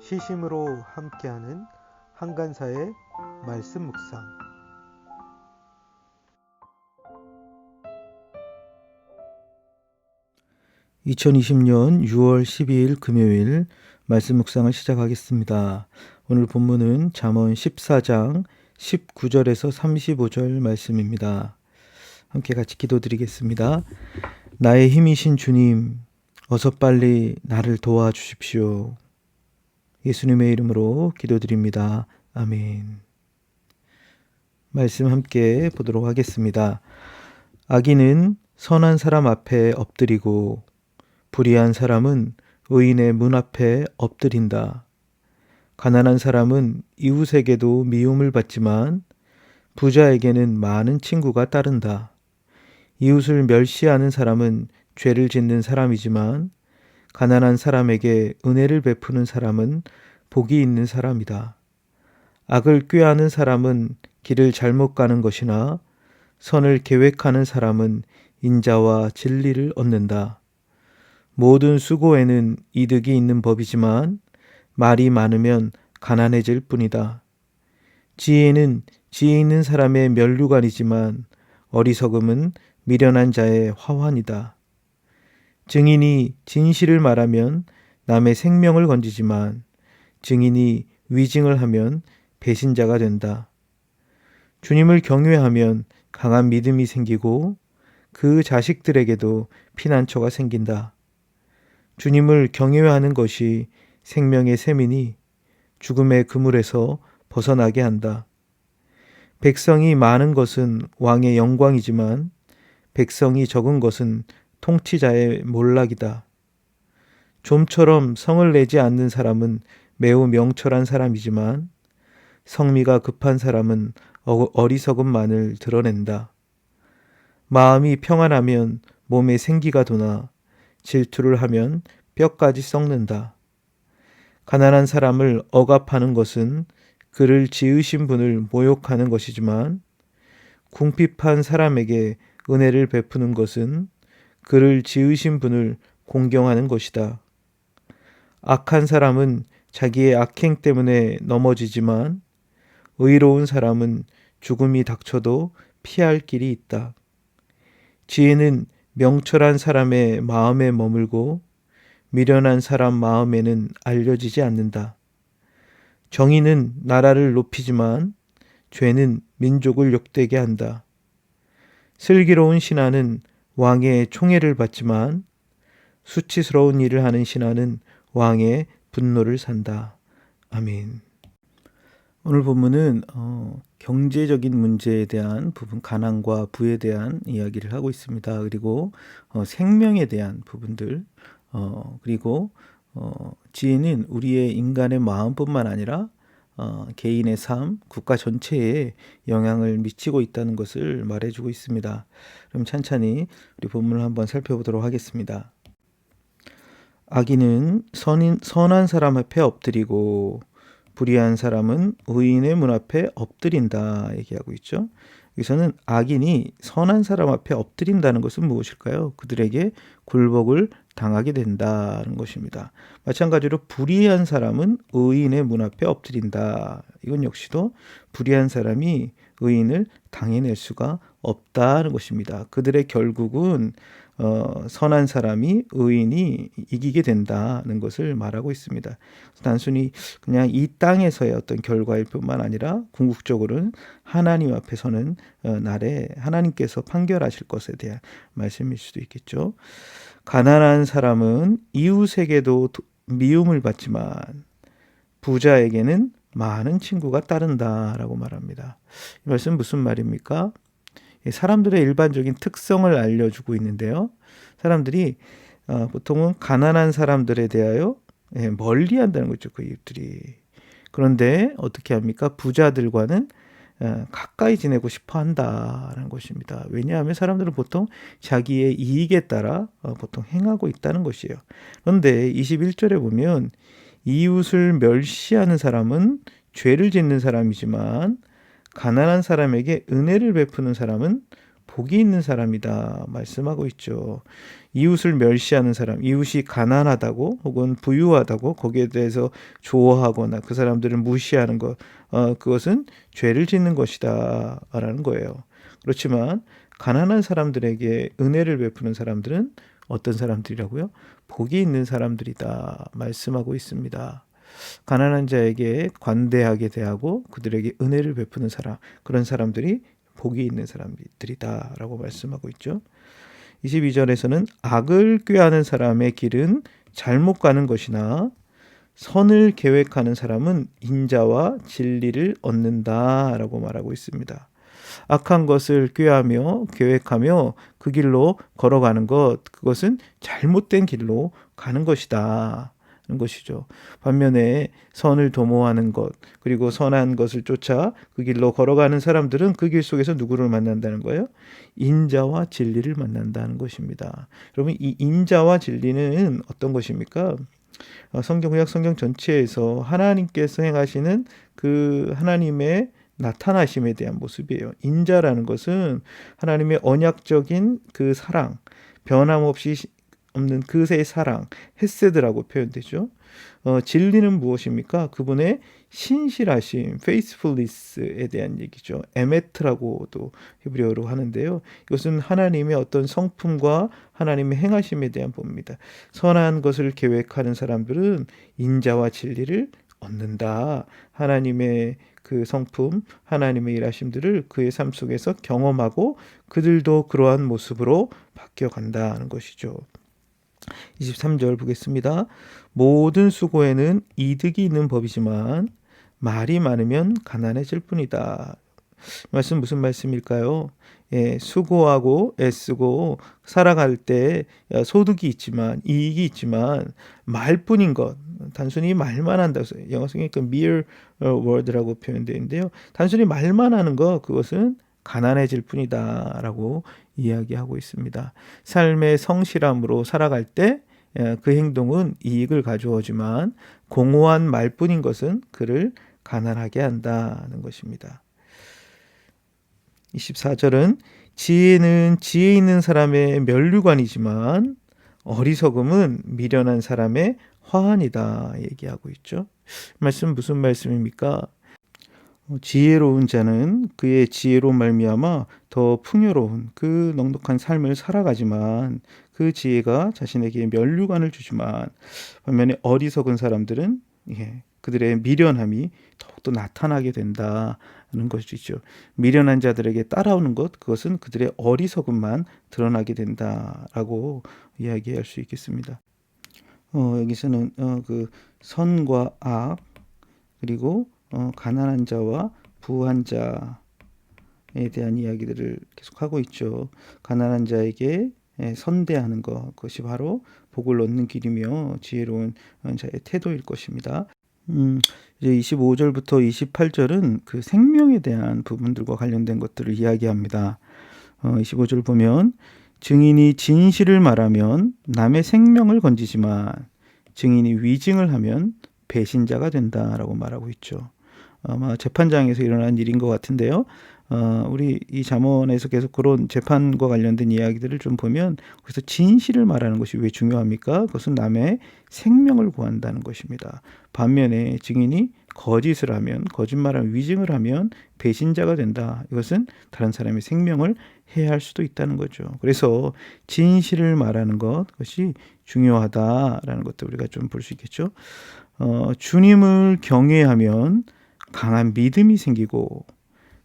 시심으로 함께하는 한간사의 말씀 묵상. (2020년 6월 12일) 금요일 말씀 묵상을 시작하겠습니다. 오늘 본문은 잠언 14장 19절에서 35절 말씀입니다. 함께 같이 기도드리겠습니다. 나의 힘이신 주님, 어서 빨리 나를 도와주십시오. 예수님의 이름으로 기도드립니다. 아멘. 말씀 함께 보도록 하겠습니다. 악인은 선한 사람 앞에 엎드리고 불의한 사람은 의인의 문 앞에 엎드린다. 가난한 사람은 이웃에게도 미움을 받지만 부자에게는 많은 친구가 따른다. 이웃을 멸시하는 사람은 죄를 짓는 사람이지만 가난한 사람에게 은혜를 베푸는 사람은 복이 있는 사람이다. 악을 꾀하는 사람은 길을 잘못 가는 것이나 선을 계획하는 사람은 인자와 진리를 얻는다. 모든 수고에는 이득이 있는 법이지만 말이 많으면 가난해질 뿐이다. 지혜는 지혜 있는 사람의 면류관이지만 어리석음은 미련한 자의 화환이다. 증인이 진실을 말하면 남의 생명을 건지지만 증인이 위증을 하면 배신자가 된다. 주님을 경외하면 강한 믿음이 생기고 그 자식들에게도 피난처가 생긴다. 주님을 경외하는 것이 생명의 셈이니 죽음의 그물에서 벗어나게 한다. 백성이 많은 것은 왕의 영광이지만 백성이 적은 것은 통치자의 몰락이다. 좀처럼 성을 내지 않는 사람은 매우 명철한 사람이지만 성미가 급한 사람은 어리석음만을 드러낸다. 마음이 평안하면 몸에 생기가 도나 질투를 하면 뼈까지 썩는다. 가난한 사람을 억압하는 것은 그를 지으신 분을 모욕하는 것이지만 궁핍한 사람에게 은혜를 베푸는 것은 그를 지으신 분을 공경하는 것이다. 악한 사람은 자기의 악행 때문에 넘어지지만 의로운 사람은 죽음이 닥쳐도 피할 길이 있다. 지혜는 명철한 사람의 마음에 머물고 미련한 사람 마음에는 알려지지 않는다. 정의는 나라를 높이지만 죄는 민족을 욕되게 한다. 슬기로운 신하는 왕의 총애를 받지만 수치스러운 일을 하는 신하는 왕의 분노를 산다. 아멘. 오늘 본문은 경제적인 문제에 대한 부분, 가난과 부에 대한 이야기를 하고 있습니다. 그리고 생명에 대한 부분들, 그리고 지혜는 우리의 인간의 마음뿐만 아니라 개인의 삶, 국가 전체에 영향을 미치고 있다는 것을 말해주고 있습니다. 그럼 찬찬히 우리 본문을 한번 살펴보도록 하겠습니다. 악인은 선한 사람 앞에 엎드리고 불의한 사람은 의인의 문 앞에 엎드린다 얘기하고 있죠. 여기서는 악인이 선한 사람 앞에 엎드린다는 것은 무엇일까요? 그들에게 굴복을 당하게 된다는 것입니다. 마찬가지로 불의한 사람은 의인의 문 앞에 엎드린다. 이건 역시도 불의한 사람이 의인을 당해낼 수가 없다는 것입니다. 그들의 결국은 선한 사람이 의인이 이기게 된다는 것을 말하고 있습니다. 단순히 그냥 이 땅에서의 어떤 결과일 뿐만 아니라 궁극적으로는 하나님 앞에서는 날에 하나님께서 판결하실 것에 대한 말씀일 수도 있겠죠. 가난한 사람은 이웃에게도 미움을 받지만 부자에게는 많은 친구가 따른다라고 말합니다. 이 말씀 무슨 말입니까? 사람들의 일반적인 특성을 알려주고 있는데요. 사람들이 보통은 가난한 사람들에 대하여 멀리한다는 거죠. 그 이웃들이. 그런데 어떻게 합니까? 부자들과는 가까이 지내고 싶어 한다는 것입니다. 왜냐하면 사람들은 보통 자기의 이익에 따라 보통 행하고 있다는 것이에요. 그런데 21절에 보면 이웃을 멸시하는 사람은 죄를 짓는 사람이지만 가난한 사람에게 은혜를 베푸는 사람은 복이 있는 사람이다 말씀하고 있죠. 이웃을 멸시하는 사람, 이웃이 가난하다고 혹은 부유하다고 거기에 대해서 좋아하거나 그 사람들을 무시하는 것, 그것은 죄를 짓는 것이다 라는 거예요. 그렇지만 가난한 사람들에게 은혜를 베푸는 사람들은 어떤 사람들이라고요? 복이 있는 사람들이다 말씀하고 있습니다. 가난한 자에게 관대하게 대하고 그들에게 은혜를 베푸는 사람, 그런 사람들이 복이 있는 사람들이다라고 말씀하고 있죠. 22절에서는 악을 꾀하는 사람의 길은 잘못 가는 것이나 선을 계획하는 사람은 인자와 진리를 얻는다라고 말하고 있습니다. 악한 것을 꾀하며 계획하며 그 길로 걸어가는 것, 그것은 잘못된 길로 가는 것이다. 는 것이죠. 반면에 선을 도모하는 것, 그리고 선한 것을 쫓아 그 길로 걸어가는 사람들은 그 길 속에서 누구를 만난다는 거예요? 인자와 진리를 만난다는 것입니다. 여러분, 이 인자와 진리는 어떤 것입니까? 성경 성경 전체에서 하나님께서 행하시는 그 하나님의 나타나심에 대한 모습이에요. 인자라는 것은 하나님의 언약적인 그 사랑, 변함없이 없는 그의 사랑, 헤세드라고 표현되죠. 진리는 무엇입니까? 그분의 신실하심, faithfulness에 대한 얘기죠. 에메트라고도 히브리어로 하는데요. 이것은 하나님의 어떤 성품과 하나님의 행하심에 대한 법입니다. 선한 것을 계획하는 사람들은 인자와 진리를 얻는다. 하나님의 그 성품, 하나님의 일하심들을 그의 삶 속에서 경험하고 그들도 그러한 모습으로 바뀌어 간다는 것이죠. 23절 보겠습니다. 모든 수고에는 이득이 있는 법이지만 말이 많으면 가난해질 뿐이다. 말씀 무슨 말씀일까요? 수고하고 애쓰고 살아갈 때 소득이 있지만 이익이 있지만 말뿐인 것, 단순히 말만 한다. 영어 성경에 mere word라고 표현되어 있는데요. 단순히 말만 하는 것, 그것은 가난해질 뿐이다 라고 이야기하고 있습니다. 삶의 성실함으로 살아갈 때 그 행동은 이익을 가져오지만 공허한 말뿐인 것은 그를 가난하게 한다는 것입니다. 24절은 지혜는 지혜 있는 사람의 면류관이지만 어리석음은 미련한 사람의 화환이다 얘기하고 있죠. 말씀 무슨 말씀입니까? 지혜로운 자는 그의 지혜로 말미암아 더 풍요로운 그 넉넉한 삶을 살아가지만 그 지혜가 자신에게 면류관을 주지만 반면에 어리석은 사람들은 그들의 미련함이 더욱더 나타나게 된다는 것이죠. 미련한 자들에게 따라오는 것, 그것은 그들의 어리석음만 드러나게 된다라고 이야기할 수 있겠습니다. 여기서는 그 선과 악, 그리고 가난한 자와 부한 자에 대한 이야기들을 계속하고 있죠. 가난한 자에게 선대하는 것, 그것이 바로 복을 얻는 길이며 지혜로운 자의 태도일 것입니다. 이제 25절부터 28절은 그 생명에 대한 부분들과 관련된 것들을 이야기합니다. 25절 보면 증인이 진실을 말하면 남의 생명을 건지지만 증인이 위증을 하면 배신자가 된다라고 말하고 있죠. 아마 재판장에서 일어난 일인 것 같은데요. 우리 이 잠언에서 계속 그런 재판과 관련된 이야기들을 좀 보면 그래서 진실을 말하는 것이 왜 중요합니까? 그것은 남의 생명을 구한다는 것입니다. 반면에 증인이 거짓을 하면, 거짓말을 위증을 하면 배신자가 된다. 이것은 다른 사람의 생명을 해할 수도 있다는 거죠. 그래서 진실을 말하는 것, 그것이 중요하다라는 것도 우리가 좀 볼 수 있겠죠. 주님을 경외하면 강한 믿음이 생기고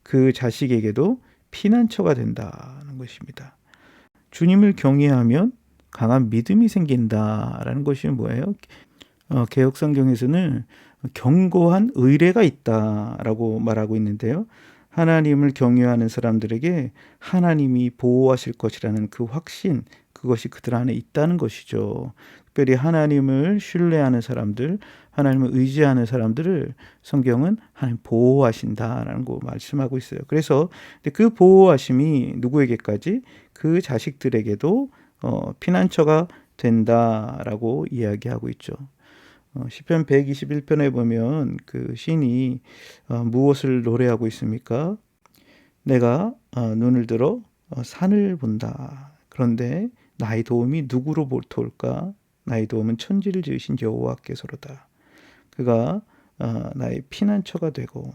그 자식에게도 피난처가 된다는 것입니다. 주님을 경외하면 강한 믿음이 생긴다라는 것이 뭐예요? 개역성경에서는 견고한 의뢰가 있다라고 말하고 있는데요. 하나님을 경외하는 사람들에게 하나님이 보호하실 것이라는 그 확신, 그것이 그들 안에 있다는 것이죠. 특별히 하나님을 신뢰하는 사람들, 하나님을 의지하는 사람들을 성경은 하나님 보호하신다라는 거 말씀하고 있어요. 그래서 그 보호하심이 누구에게까지? 그 자식들에게도 피난처가 된다라고 이야기하고 있죠. 시편 121편에 보면 그 시인이 무엇을 노래하고 있습니까? 내가 눈을 들어 산을 본다. 그런데 나의 도움이 누구로부터 올까? 나의 도움은 천지를 지으신 여호와께서로다. 그가 나의 피난처가 되고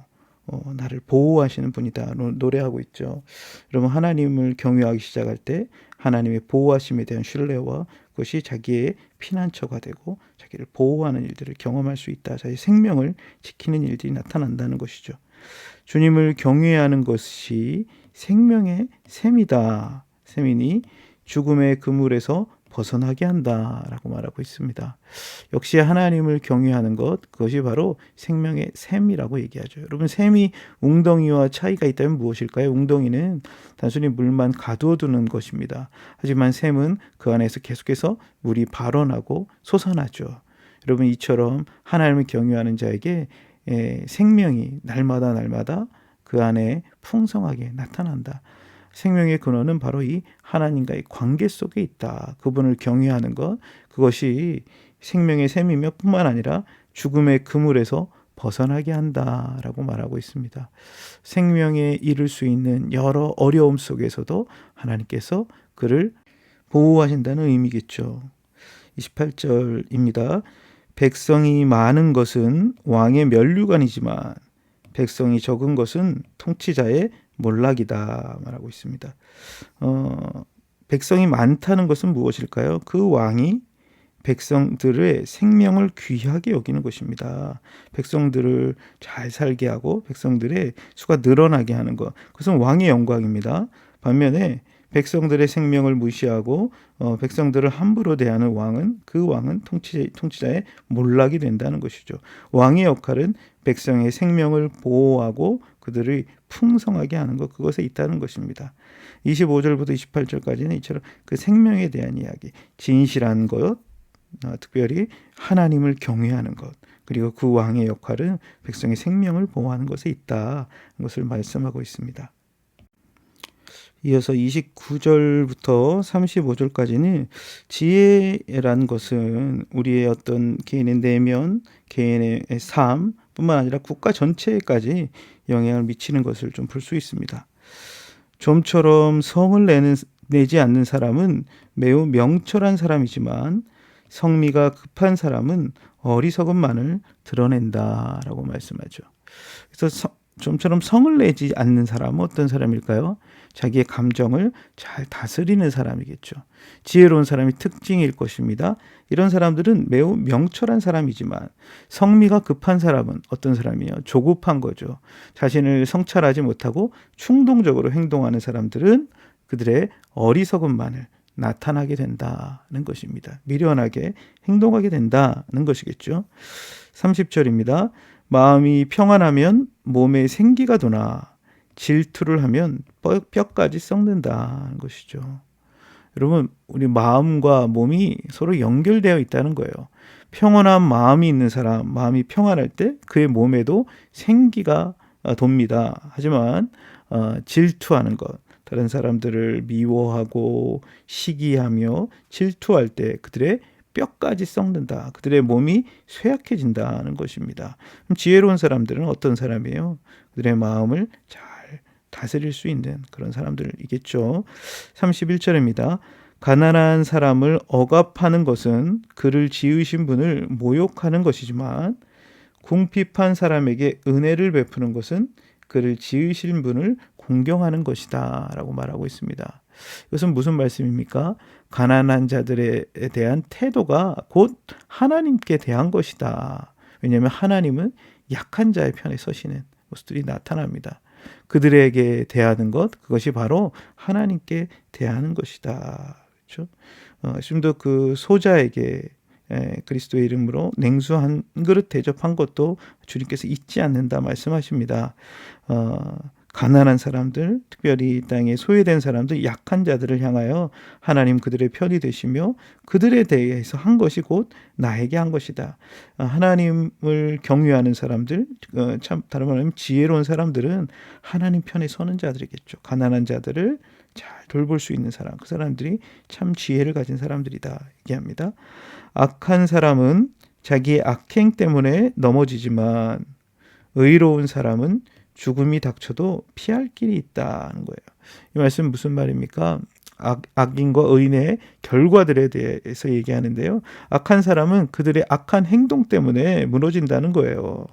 나를 보호하시는 분이다. 노래하고 있죠. 여러분, 하나님을 경외하기 시작할 때 하나님의 보호하심에 대한 신뢰와 그것이 자기의 피난처가 되고 자기를 보호하는 일들을 경험할 수 있다. 자기 생명을 지키는 일들이 나타난다는 것이죠. 주님을 경외하는 것이 생명의 샘이다. 샘이니 죽음의 그물에서 벗어나게 한다라고 말하고 있습니다. 역시 하나님을 경외하는 것, 그것이 바로 생명의 샘이라고 얘기하죠. 여러분, 샘이 웅덩이와 차이가 있다면 무엇일까요? 웅덩이는 단순히 물만 가두어두는 것입니다. 하지만 샘은 그 안에서 계속해서 물이 발원하고 솟아나죠. 여러분, 이처럼 하나님을 경외하는 자에게 생명이 날마다 그 안에 풍성하게 나타난다. 생명의 근원은 바로 이 하나님과의 관계 속에 있다. 그분을 경외하는 것, 그것이 생명의 샘이며 뿐만 아니라 죽음의 그물에서 벗어나게 한다라고 말하고 있습니다. 생명에 이를 수 있는 여러 어려움 속에서도 하나님께서 그를 보호하신다는 의미겠죠. 28절입니다. 백성이 많은 것은 왕의 면류관이지만 백성이 적은 것은 통치자의 몰락이다 말하고 있습니다. 백성이 많다는 것은 무엇일까요? 그 왕이 백성들의 생명을 귀하게 여기는 것입니다. 백성들을 잘 살게 하고 백성들의 수가 늘어나게 하는 것, 그것은 왕의 영광입니다. 반면에 백성들의 생명을 무시하고 백성들을 함부로 대하는 왕은, 그 왕은 통치자의 몰락이 된다는 것이죠. 왕의 역할은 백성의 생명을 보호하고 그들을 풍성하게 하는 것, 그것에 있다는 것입니다. 25절부터 28절까지는 이처럼 그 생명에 대한 이야기, 진실한 것, 특별히 하나님을 경외하는 것, 그리고 그 왕의 역할은 백성의 생명을 보호하는 것에 있다는 것을 말씀하고 있습니다. 이어서 29절부터 35절까지는 지혜란 것은 우리의 어떤 개인의 내면, 개인의 삶 뿐만 아니라 국가 전체에까지 영향을 미치는 것을 좀 볼 수 있습니다. 좀처럼 성을 내지 않는 사람은 매우 명철한 사람이지만 성미가 급한 사람은 어리석음만을 드러낸다라고 말씀하죠. 그래서 좀처럼 성을 내지 않는 사람은 어떤 사람일까요? 자기의 감정을 잘 다스리는 사람이겠죠. 지혜로운 사람이 특징일 것입니다. 이런 사람들은 매우 명철한 사람이지만 성미가 급한 사람은 어떤 사람이에요? 조급한 거죠. 자신을 성찰하지 못하고 충동적으로 행동하는 사람들은 그들의 어리석음만을 나타나게 된다는 것입니다. 미련하게 행동하게 된다는 것이겠죠. 30절입니다. 마음이 평안하면 몸에 생기가 도나 질투를 하면 뼈까지 썩는다는 것이죠. 여러분, 우리 마음과 몸이 서로 연결되어 있다는 거예요. 평온한 마음이 있는 사람, 마음이 평안할 때 그의 몸에도 생기가 돕니다. 하지만 질투하는 것, 다른 사람들을 미워하고 시기하며 질투할 때 그들의 뼈까지 썩는다. 그들의 몸이 쇠약해진다는 것입니다. 그럼 지혜로운 사람들은 어떤 사람이에요? 그들의 마음을 잘 다스릴 수 있는 그런 사람들이겠죠. 31절입니다. 가난한 사람을 억압하는 것은 그를 지으신 분을 모욕하는 것이지만 궁핍한 사람에게 은혜를 베푸는 것은 그를 지으신 분을 공경하는 것이다 라고 말하고 있습니다. 이것은 무슨 말씀입니까? 가난한 자들에 대한 태도가 곧 하나님께 대한 것이다. 왜냐하면 하나님은 약한 자의 편에 서시는 모습들이 나타납니다. 그들에게 대하는 것, 그것이 바로 하나님께 대하는 것이다. 그렇죠? 좀 더 그 소자에게 그리스도의 이름으로 냉수 한 그릇 대접한 것도 주님께서 잊지 않는다 말씀하십니다. 가난한 사람들, 특별히 이 땅에 소외된 사람들, 약한 자들을 향하여 하나님 그들의 편이 되시며 그들에 대해서 한 것이 곧 나에게 한 것이다. 하나님을 경외하는 사람들, 참 다른 말하면 지혜로운 사람들은 하나님 편에 서는 자들이겠죠. 가난한 자들을 잘 돌볼 수 있는 사람, 그 사람들이 참 지혜를 가진 사람들이다 얘기합니다. 악한 사람은 자기의 악행 때문에 넘어지지만 의로운 사람은 죽음이 닥쳐도 피할 길이 있다는 거예요. 이 말씀 무슨 말입니까? 악인과 의인의 결과들에 대해서 얘기하는데요. 악한 사람은 그들의 악한 행동 때문에 무너진다는 거예요.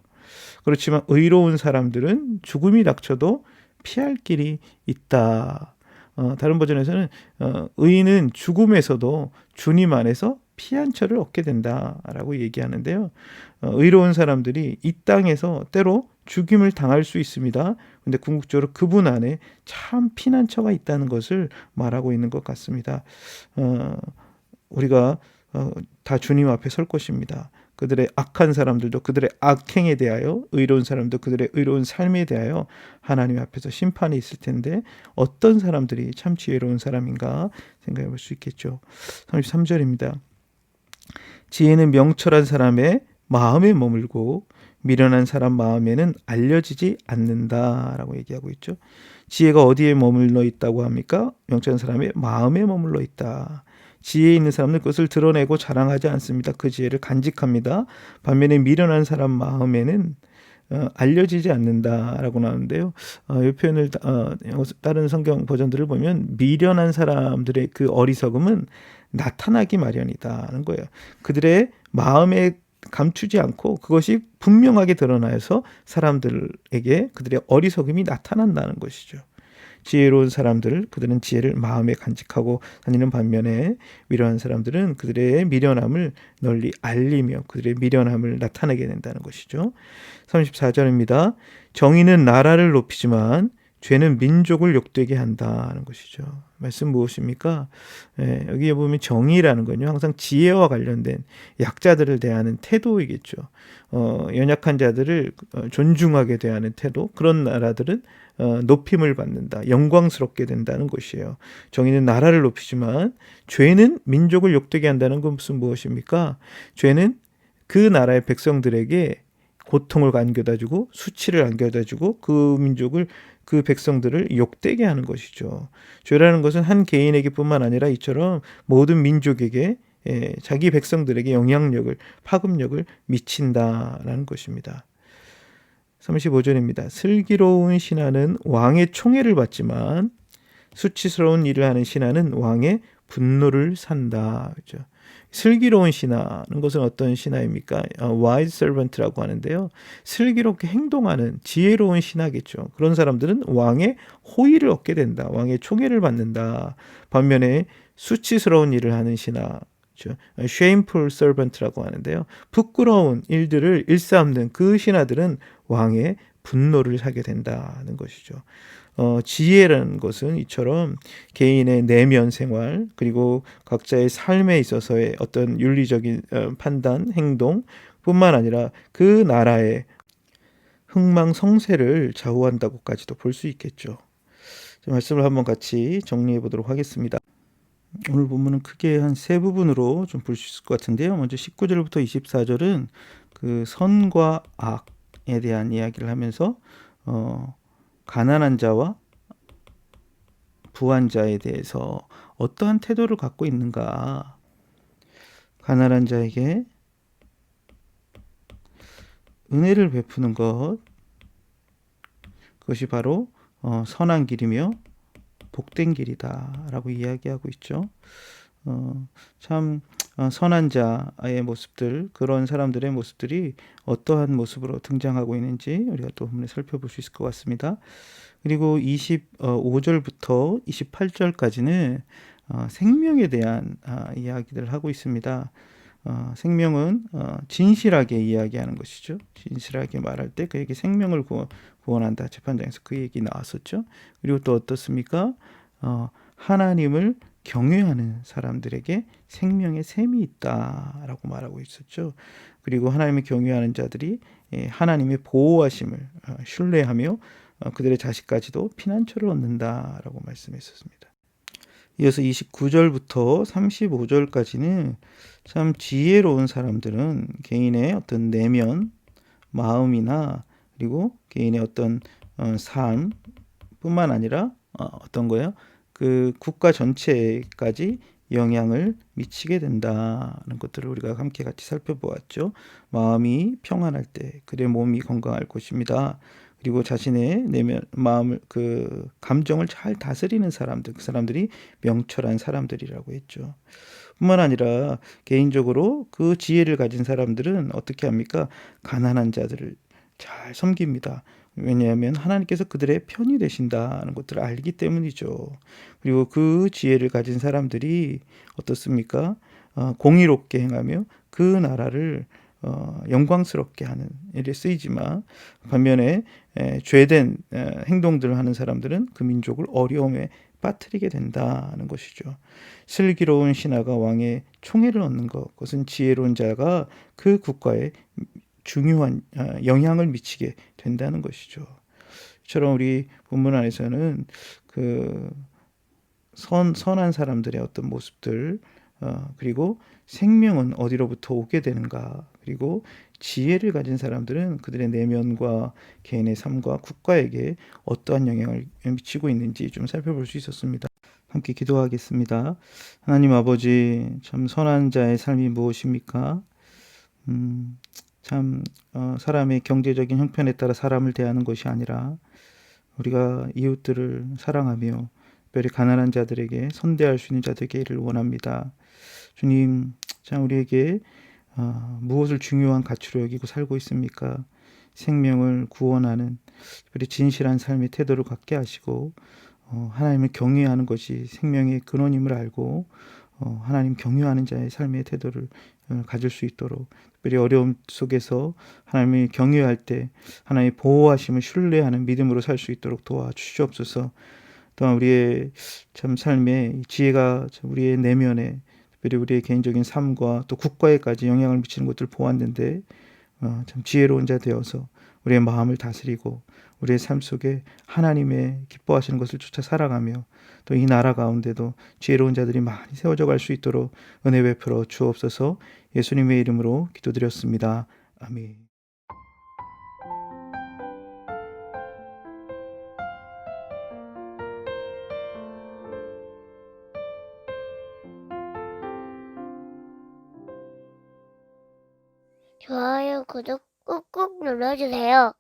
그렇지만 의로운 사람들은 죽음이 닥쳐도 피할 길이 있다. 다른 버전에서는 의인은 죽음에서도 주님 안에서 피한 처를 얻게 된다라고 얘기하는데요. 의로운 사람들이 이 땅에서 때로 죽임을 당할 수 있습니다. 근데 궁극적으로 그분 안에 참 피난처가 있다는 것을 말하고 있는 것 같습니다. 우리가 다 주님 앞에 설 것입니다. 그들의 악한 사람들도 그들의 악행에 대하여, 의로운 사람도 그들의 의로운 삶에 대하여 하나님 앞에서 심판이 있을 텐데 어떤 사람들이 참 지혜로운 사람인가 생각해 볼 수 있겠죠. 33절입니다. 지혜는 명철한 사람의 마음에 머물고 미련한 사람 마음에는 알려지지 않는다라고 얘기하고 있죠. 지혜가 어디에 머물러 있다고 합니까? 명철한 사람의 마음에 머물러 있다. 지혜 있는 사람은 그것을 드러내고 자랑하지 않습니다. 그 지혜를 간직합니다. 반면에 미련한 사람 마음에는 알려지지 않는다라고 나오는데요. 이 표현을 다른 성경 버전들을 보면 미련한 사람들의 그 어리석음은 나타나기 마련이다는 거예요. 그들의 마음에 감추지 않고 그것이 분명하게 드러나서 사람들에게 그들의 어리석음이 나타난다는 것이죠. 지혜로운 사람들, 그들은 지혜를 마음에 간직하고 다니는 반면에 미련한 사람들은 그들의 미련함을 널리 알리며 그들의 미련함을 나타내게 된다는 것이죠. 34절입니다. 정의는 나라를 높이지만 죄는 민족을 욕되게 한다는 것이죠. 말씀 무엇입니까? 여기에 보면 정의라는 건요, 항상 지혜와 관련된 약자들을 대하는 태도이겠죠. 연약한 자들을 존중하게 대하는 태도, 그런 나라들은 높임을 받는다, 영광스럽게 된다는 것이에요. 정의는 나라를 높이지만 죄는 민족을 욕되게 한다는 건 무엇입니까? 죄는 그 나라의 백성들에게 고통을 안겨다주고 수치를 안겨다주고 그 민족을, 그 백성들을 욕되게 하는 것이죠. 죄라는 것은 한 개인에게 뿐만 아니라 이처럼 모든 민족에게, 자기 백성들에게 영향력을, 파급력을 미친다라는 것입니다. 35절입니다. 슬기로운 신하는 왕의 총애를 받지만 수치스러운 일을 하는 신하는 왕의 분노를 산다. 그렇죠? 슬기로운 신하는 것은 어떤 신하입니까? wise servant라고 하는데요. 슬기롭게 행동하는 지혜로운 신하겠죠. 그런 사람들은 왕의 호의를 얻게 된다. 왕의 총애를 받는다. 반면에 수치스러운 일을 하는 신하, shameful servant라고 하는데요. 부끄러운 일들을 일삼는 그 신하들은 왕의 분노를 사게 된다는 것이죠. 지혜라는 것은 이처럼 개인의 내면 생활, 그리고 각자의 삶에 있어서의 어떤 윤리적인 판단, 행동 뿐만 아니라 그 나라의 흥망성쇠를 좌우한다고까지도 볼 수 있겠죠. 말씀을 한번 같이 정리해 보도록 하겠습니다. 오늘 본문은 크게 한 세 부분으로 좀 볼 수 있을 것 같은데요. 먼저 19절부터 24절은 그 선과 악에 대한 이야기를 하면서 가난한 자와 부한 자에 대해서 어떠한 태도를 갖고 있는가. 가난한 자에게 은혜를 베푸는 것, 그것이 바로 선한 길이며 복된 길이다라고 이야기하고 있죠. 참 선한 자의 모습들, 그런 사람들의 모습들이 어떠한 모습으로 등장하고 있는지 우리가 또 한번 살펴볼 수 있을 것 같습니다. 그리고 25절부터 28절까지는 생명에 대한 이야기를 하고 있습니다. 생명은 진실하게 이야기하는 것이죠. 진실하게 말할 때 그에게 생명을 구원한다. 재판장에서 그 얘기 나왔었죠. 그리고 또 어떻습니까? 하나님을 경외하는 사람들에게 생명의 샘이 있다라고 말하고 있었죠. 그리고 하나님을 경외하는 자들이 하나님의 보호하심을 신뢰하며 그들의 자식까지도 피난처를 얻는다라고 말씀했었습니다. 이어서 29절부터 35절까지는 참 지혜로운 사람들은 개인의 어떤 내면, 마음이나 그리고 개인의 어떤 삶뿐만 아니라 어떤 거예요? 그 국가 전체까지 영향을 미치게 된다는 것들을 우리가 함께 같이 살펴보았죠. 마음이 평안할 때 그의 몸이 건강할 것입니다. 그리고 자신의 내면 마음을 감정을 잘 다스리는 사람들, 그 사람들이 명철한 사람들이라고 했죠. 뿐만 아니라 개인적으로 그 지혜를 가진 사람들은 어떻게 합니까? 가난한 자들을 잘 섬깁니다. 왜냐하면 하나님께서 그들의 편이 되신다는 것들을 알기 때문이죠. 그리고 그 지혜를 가진 사람들이 어떻습니까? 공의롭게 행하며 그 나라를 영광스럽게 하는 일에 쓰이지만, 반면에 죄된 행동들을 하는 사람들은 그 민족을 어려움에 빠뜨리게 된다는 것이죠. 슬기로운 신하가 왕의 총애를 얻는 것, 그것은 지혜로운 자가 그 국가에 중요한 영향을 미치게 된다는 것이죠. 이처럼 우리 본문 안에서는 그 선한 사람들의 어떤 모습들, 그리고 생명은 어디로부터 오게 되는가, 그리고 지혜를 가진 사람들은 그들의 내면과 개인의 삶과 국가에게 어떠한 영향을 미치고 있는지 좀 살펴볼 수 있었습니다. 함께 기도하겠습니다. 하나님 아버지, 참 선한 자의 삶이 무엇입니까? 음, 참 사람의 경제적인 형편에 따라 사람을 대하는 것이 아니라 우리가 이웃들을 사랑하며 특별히 가난한 자들에게 선대할 수 있는 자 되기를 원합니다. 주님, 참 우리에게 무엇을 중요한 가치로 여기고 살고 있습니까? 생명을 구원하는 특별히 진실한 삶의 태도를 갖게 하시고, 하나님을 경외하는 것이 생명의 근원임을 알고 하나님 경외하는 자의 삶의 태도를 가질 수 있도록, 특별히 어려움 속에서 하나님을 경외할 때 하나님의 보호하심을 신뢰하는 믿음으로 살 수 있도록 도와주시옵소서. 또한 우리의 참 삶의 지혜가 우리의 내면에, 특별히 우리의 개인적인 삶과 또 국가에까지 영향을 미치는 것들을 보았는데, 참 지혜로운 자 되어서 우리의 마음을 다스리고 우리의 삶 속에 하나님의 기뻐하시는 것을 쫓아 살아가며 또 이 나라 가운데도 지혜로운 자들이 많이 세워져 갈 수 있도록 은혜 베풀어 주옵소서. 예수님의 이름으로 기도드렸습니다. 아멘. 좋아요, 구독 꾹꾹 눌러주세요.